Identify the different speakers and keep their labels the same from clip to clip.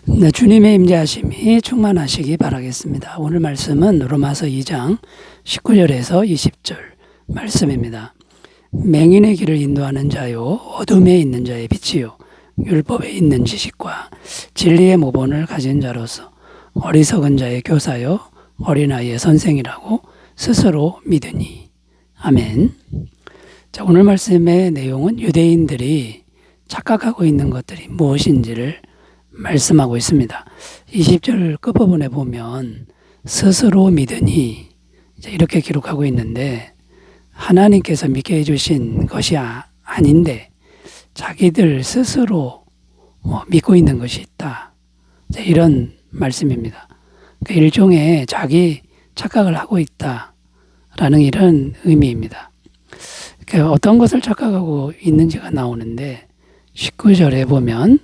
Speaker 1: 네, 주님의 임재하심이 충만하시기 바라겠습니다. 오늘 말씀은 로마서 2장 19절에서 20절 말씀입니다. 맹인의 길을 인도하는 자요 어둠에 있는 자의 빛이요 율법에 있는 지식과 진리의 모본을 가진 자로서 어리석은 자의 교사요 어린아이의 선생이라고 스스로 믿으니. 아멘. 자, 오늘 말씀의 내용은 유대인들이 착각하고 있는 것들이 무엇인지를 말씀하고 있습니다. 20절 끝부분에 보면 스스로 믿으니 이렇게 기록하고 있는데, 하나님께서 믿게 해주신 것이 아닌데 자기들 스스로 믿고 있는 것이 있다, 이런 말씀입니다. 그러니까 일종의 자기 착각을 하고 있다라는 이런 의미입니다. 그러니까 어떤 것을 착각하고 있는지가 나오는데, 19절에 보면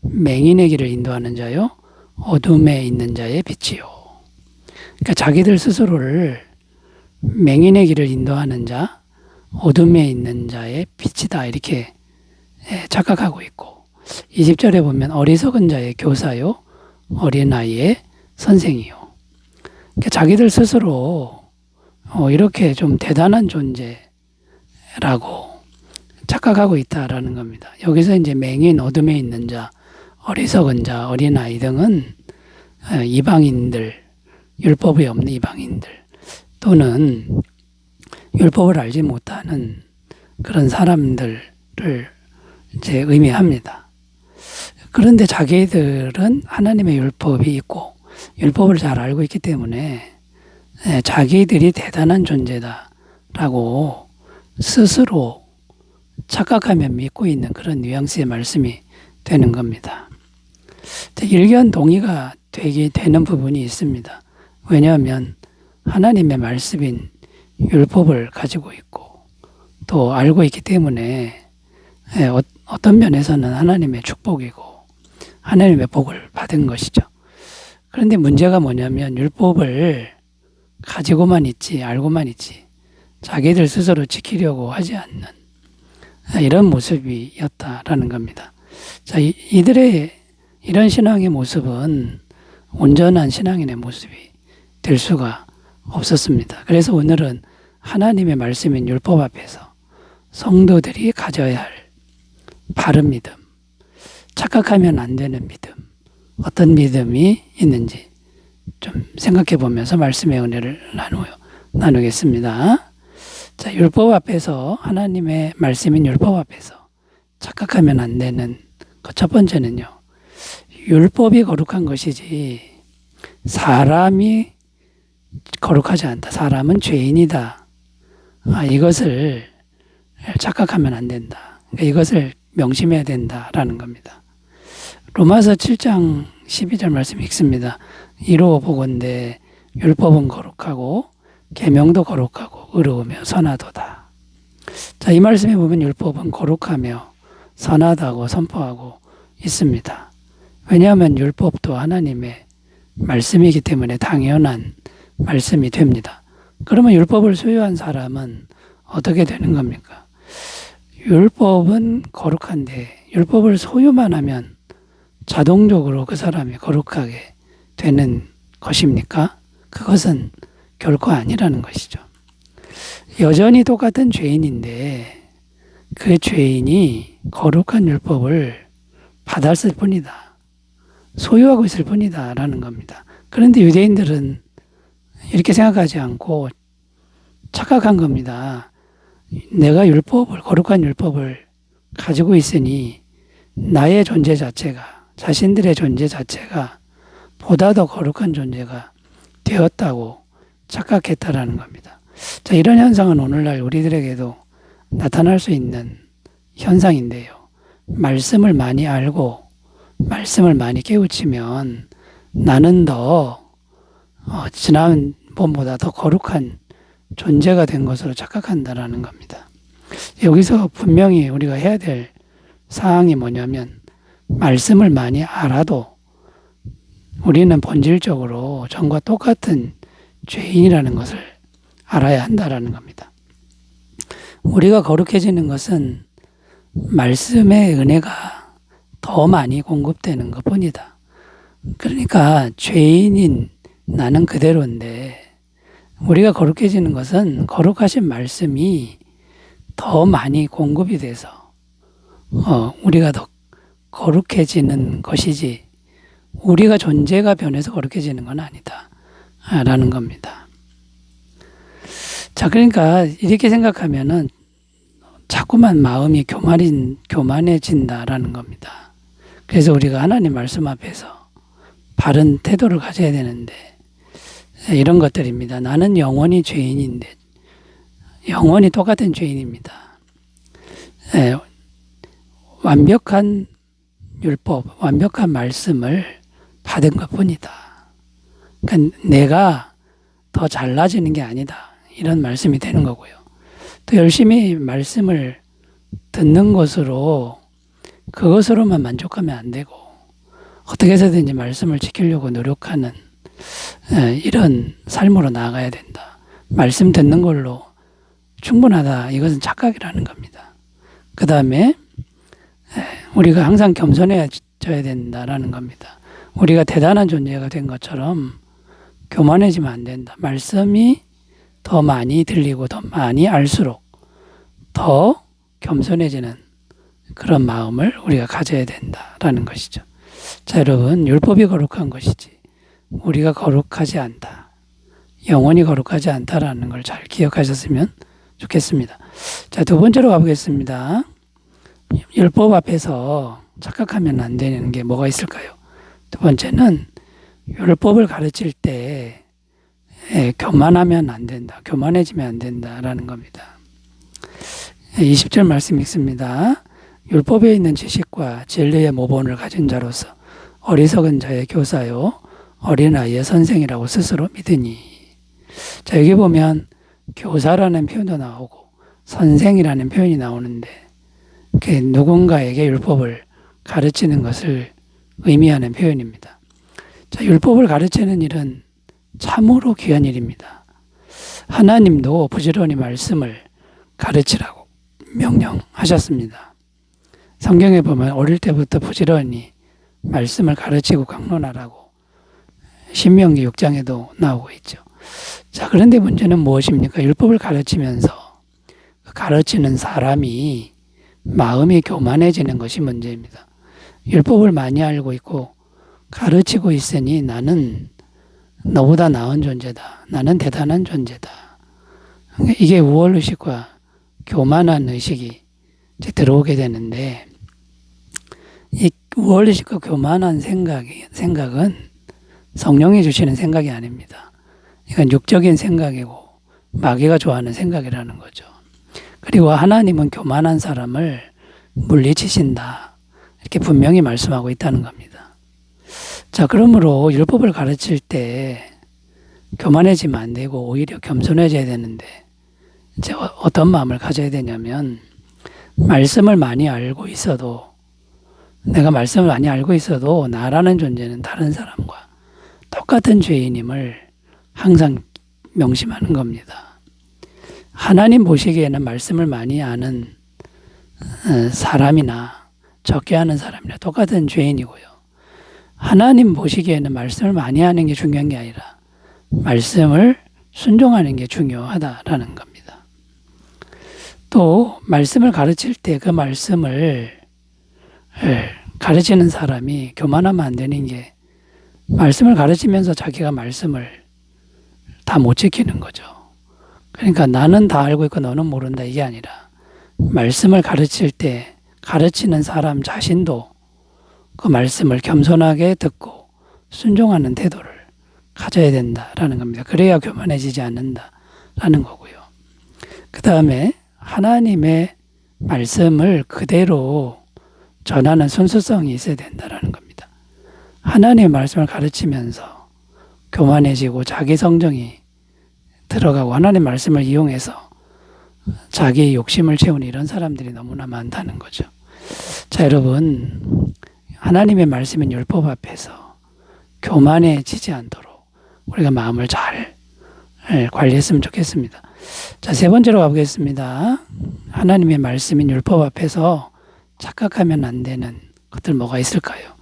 Speaker 1: 맹인의 길을 인도하는 자요 어둠에 있는 자의 빛이요. 그러니까 자기들 스스로를 맹인의 길을 인도하는 자, 어둠에 있는 자의 빛이다, 이렇게 착각하고 있고, 20절에 보면 어리석은 자의 교사요 어린아이의 선생이요. 그러니까 자기들 스스로 이렇게 좀 대단한 존재라고 착각하고 있다라는 겁니다. 여기서 이제 맹인, 어둠에 있는 자, 어리석은 자, 어린아이 등은 이방인들, 율법이 없는 이방인들 또는 율법을 알지 못하는 그런 사람들을 이제 의미합니다. 그런데 자기들은 하나님의 율법이 있고 율법을 잘 알고 있기 때문에 자기들이 대단한 존재다라고 스스로 착각하며 믿고 있는 그런 뉘앙스의 말씀이 되는 겁니다. 일견 동의가 되는 부분이 있습니다. 왜냐하면 하나님의 말씀인 율법을 가지고 있고 또 알고 있기 때문에 어떤 면에서는 하나님의 축복이고 하나님의 복을 받은 것이죠. 그런데 문제가 뭐냐면 율법을 가지고만 있지, 알고만 있지, 자기들 스스로 지키려고 하지 않는 이런 모습이었다라는 겁니다. 자, 이들의 이런 신앙의 모습은 온전한 신앙인의 모습이 될 수가 없었습니다. 그래서 오늘은 하나님의 말씀인 율법 앞에서 성도들이 가져야 할 바른 믿음, 착각하면 안 되는 믿음, 어떤 믿음이 있는지 좀 생각해 보면서 말씀의 은혜를 나누겠습니다. 자, 율법 앞에서, 하나님의 말씀인 율법 앞에서 착각하면 안 되는 것 첫 번째는요, 율법이 거룩한 것이지 사람이 거룩하지 않다, 사람은 죄인이다, 이것을 착각하면 안 된다, 이것을 명심해야 된다라는 겁니다. 로마서 7장 12절 말씀 읽습니다. 이로 보건대 율법은 거룩하고 계명도 거룩하고 의로우며 선하도다. 자, 이 말씀에 보면 율법은 거룩하며 선하다고 선포하고 있습니다. 왜냐하면 율법도 하나님의 말씀이기 때문에 당연한 말씀이 됩니다. 그러면 율법을 소유한 사람은 어떻게 되는 겁니까? 율법은 거룩한데 율법을 소유만 하면 자동적으로 그 사람이 거룩하게 되는 것입니까? 그것은 결코 아니라는 것이죠. 여전히 똑같은 죄인인데 그 죄인이 거룩한 율법을 받았을 뿐이다, 소유하고 있을 뿐이다 라는 겁니다. 그런데 유대인들은 이렇게 생각하지 않고 착각한 겁니다. 내가 거룩한 율법을 가지고 있으니 나의 존재 자체가, 자신들의 존재 자체가 보다 더 거룩한 존재가 되었다고 착각했다라는 겁니다. 자, 이런 현상은 오늘날 우리들에게도 나타날 수 있는 현상인데요. 말씀을 많이 알고 말씀을 많이 깨우치면 나는 더 지난번보다 더 거룩한 존재가 된 것으로 착각한다라는 겁니다. 여기서 분명히 우리가 해야 될 사항이 뭐냐면, 말씀을 많이 알아도 우리는 본질적으로 전과 똑같은 죄인이라는 것을 알아야 한다라는 겁니다. 우리가 거룩해지는 것은 말씀의 은혜가 더 많이 공급되는 것뿐이다. 그러니까 죄인인 나는 그대로인데 우리가 거룩해지는 것은 거룩하신 말씀이 더 많이 공급이 돼서 우리가 더 거룩해지는 것이지 우리가 존재가 변해서 거룩해지는 건 아니다 라는 겁니다. 자, 그러니까 이렇게 생각하면은 자꾸만 마음이 교만해진다라는 겁니다. 그래서 우리가 하나님 말씀 앞에서 바른 태도를 가져야 되는데 이런 것들입니다. 나는 영원히 죄인인데 영원히 똑같은 죄인입니다. 완벽한 율법, 완벽한 말씀을 받은 것뿐이다. 그러니까 내가 더 잘나지는 게 아니다. 이런 말씀이 되는 거고요. 또 열심히 말씀을 듣는 것으로 그것으로만 만족하면 안 되고 어떻게 해서든지 말씀을 지키려고 노력하는 이런 삶으로 나아가야 된다. 말씀 듣는 걸로 충분하다. 이것은 착각이라는 겁니다. 그 다음에 우리가 항상 겸손해져야 된다라는 겁니다. 우리가 대단한 존재가 된 것처럼 교만해지면 안 된다. 말씀이 더 많이 들리고 더 많이 알수록 더 겸손해지는 그런 마음을 우리가 가져야 된다라는 것이죠. 자, 여러분, 율법이 거룩한 것이지 우리가 거룩하지 않다. 영원히 거룩하지 않다라는 걸 잘 기억하셨으면 좋겠습니다. 자, 두 번째로 가보겠습니다. 율법 앞에서 착각하면 안 되는 게 뭐가 있을까요? 두 번째는 율법을 가르칠 때 교만하면 안 된다. 교만해지면 안 된다라는 겁니다. 20절 말씀 읽습니다. 율법에 있는 지식과 진리의 모본을 가진 자로서 어리석은 자의 교사요 어린아이의 선생이라고 스스로 믿으니. 자, 여기 보면 교사라는 표현도 나오고 선생이라는 표현이 나오는데 그게 누군가에게 율법을 가르치는 것을 의미하는 표현입니다. 자, 율법을 가르치는 일은 참으로 귀한 일입니다. 하나님도 부지런히 말씀을 가르치라고 명령하셨습니다. 성경에 보면 어릴 때부터 부지런히 말씀을 가르치고 강론하라고 신명기 6장에도 나오고 있죠. 자, 그런데 문제는 무엇입니까? 율법을 가르치면서 가르치는 사람이 마음이 교만해지는 것이 문제입니다. 율법을 많이 알고 있고 가르치고 있으니 나는 너보다 나은 존재다. 나는 대단한 존재다. 이게 우월의식과 교만한 의식이 이제 들어오게 되는데 이 우월의식과 교만한 생각은 성령이 주시는 생각이 아닙니다. 이건 육적인 생각이고 마귀가 좋아하는 생각이라는 거죠. 그리고 하나님은 교만한 사람을 물리치신다. 이렇게 분명히 말씀하고 있다는 겁니다. 자, 그러므로 율법을 가르칠 때 교만해지면 안 되고 오히려 겸손해져야 되는데 이제 어떤 마음을 가져야 되냐면 말씀을 많이 알고 있어도 내가 말씀을 많이 알고 있어도 나라는 존재는 다른 사람과 똑같은 죄인임을 항상 명심하는 겁니다. 하나님 보시기에는 말씀을 많이 아는 사람이나 적게 아는 사람이나 똑같은 죄인이고요. 하나님 보시기에는 말씀을 많이 하는 게 중요한 게 아니라 말씀을 순종하는 게 중요하다라는 겁니다. 또 말씀을 가르칠 때 그 말씀을 가르치는 사람이 교만하면 안 되는 게 말씀을 가르치면서 자기가 말씀을 다 못 지키는 거죠. 그러니까 나는 다 알고 있고 너는 모른다 이게 아니라 말씀을 가르칠 때 가르치는 사람 자신도 그 말씀을 겸손하게 듣고 순종하는 태도를 가져야 된다라는 겁니다. 그래야 교만해지지 않는다라는 거고요. 그 다음에 하나님의 말씀을 그대로 전하는 순수성이 있어야 된다라는 겁니다. 하나님의 말씀을 가르치면서 교만해지고 자기 성정이 들어가고 하나님 말씀을 이용해서 자기의 욕심을 채우는 이런 사람들이 너무나 많다는 거죠. 자, 여러분, 하나님의 말씀인 율법 앞에서 교만해지지 않도록 우리가 마음을 잘 관리했으면 좋겠습니다. 자, 세 번째로 가보겠습니다. 하나님의 말씀인 율법 앞에서 착각하면 안 되는 것들 뭐가 있을까요?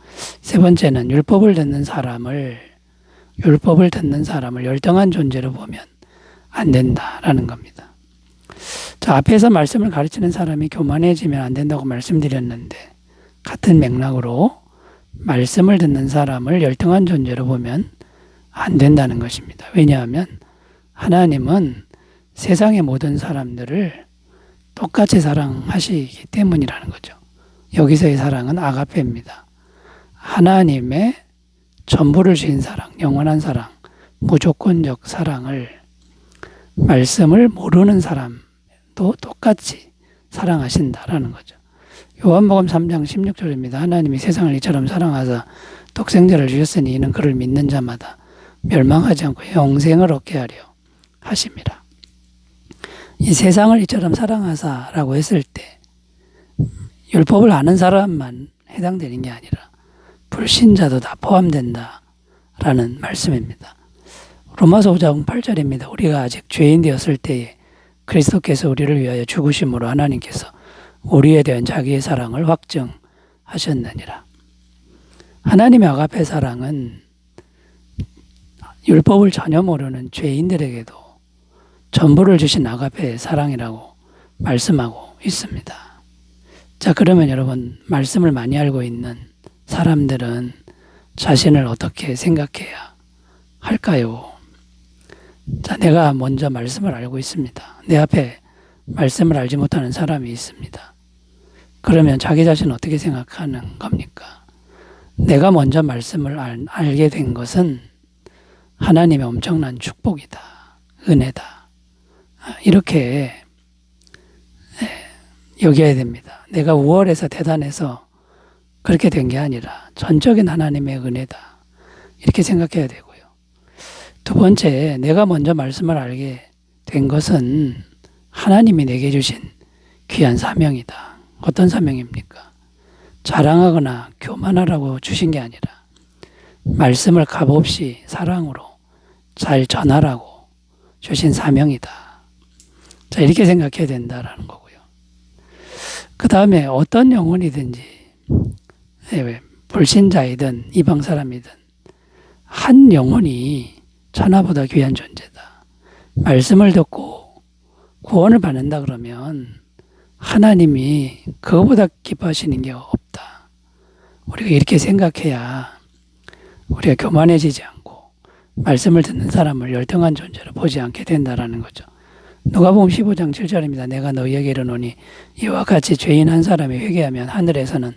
Speaker 1: 세 번째는 율법을 듣는 사람을 열등한 존재로 보면 안 된다라는 겁니다. 자, 앞에서 말씀을 가르치는 사람이 교만해지면 안 된다고 말씀드렸는데 같은 맥락으로 말씀을 듣는 사람을 열등한 존재로 보면 안 된다는 것입니다. 왜냐하면 하나님은 세상의 모든 사람들을 똑같이 사랑하시기 때문이라는 거죠. 여기서의 사랑은 아가페입니다. 하나님의 전부를 주신 사랑, 영원한 사랑, 무조건적 사랑을 말씀을 모르는 사람도 똑같이 사랑하신다라는 거죠. 요한복음 3장 16절입니다. 하나님이 세상을 이처럼 사랑하사 독생자를 주셨으니 이는 그를 믿는 자마다 멸망하지 않고 영생을 얻게 하려 하심이라. 이 세상을 이처럼 사랑하사라고 했을 때 율법을 아는 사람만 해당되는 게 아니라 불신자도 다 포함된다라는 말씀입니다. 로마서 5장 8절입니다. 우리가 아직 죄인 되었을 때에 그리스도께서 우리를 위하여 죽으심으로 하나님께서 우리에 대한 자기의 사랑을 확증하셨느니라. 하나님의 아가페 사랑은 율법을 전혀 모르는 죄인들에게도 전부를 주신 아가페 사랑이라고 말씀하고 있습니다. 자, 그러면 여러분, 말씀을 많이 알고 있는 사람들은 자신을 어떻게 생각해야 할까요? 자, 내가 먼저 말씀을 알고 있습니다. 내 앞에 말씀을 알지 못하는 사람이 있습니다. 그러면 자기 자신은 어떻게 생각하는 겁니까? 내가 먼저 말씀을 알게 된 것은 하나님의 엄청난 축복이다. 은혜다. 이렇게 여겨야 됩니다. 내가 우월해서 대단해서 그렇게 된 게 아니라 전적인 하나님의 은혜다. 이렇게 생각해야 되고요. 두 번째, 내가 먼저 말씀을 알게 된 것은 하나님이 내게 주신 귀한 사명이다. 어떤 사명입니까? 자랑하거나 교만하라고 주신 게 아니라 말씀을 값없이 사랑으로 잘 전하라고 주신 사명이다. 자, 이렇게 생각해야 된다라는 거고요. 그 다음에 어떤 영혼이든지 불신자이든 이방 사람이든 한 영혼이 천하보다 귀한 존재다. 말씀을 듣고 구원을 받는다 그러면 하나님이 그거보다 기뻐하시는 게 없다. 우리가 이렇게 생각해야 우리가 교만해지지 않고 말씀을 듣는 사람을 열등한 존재로 보지 않게 된다라는 거죠. 누가복음 15장 7절입니다. 내가 너희에게 이르노니 이와 같이 죄인 한 사람이 회개하면 하늘에서는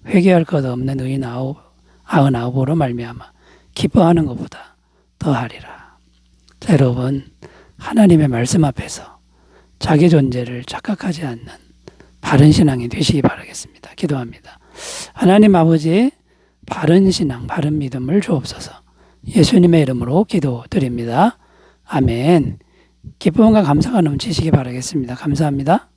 Speaker 1: 회개할 것 없는 의인 99으로 말미암아 기뻐하는 것보다 더하리라. 자, 여러분, 하나님의 말씀 앞에서 자기 존재를 착각하지 않는 바른 신앙이 되시기 바라겠습니다. 기도합니다. 하나님 아버지, 바른 신앙, 바른 믿음을 주옵소서. 예수님의 이름으로 기도드립니다. 아멘. 기쁨과 감사가 넘치시기 바라겠습니다. 감사합니다.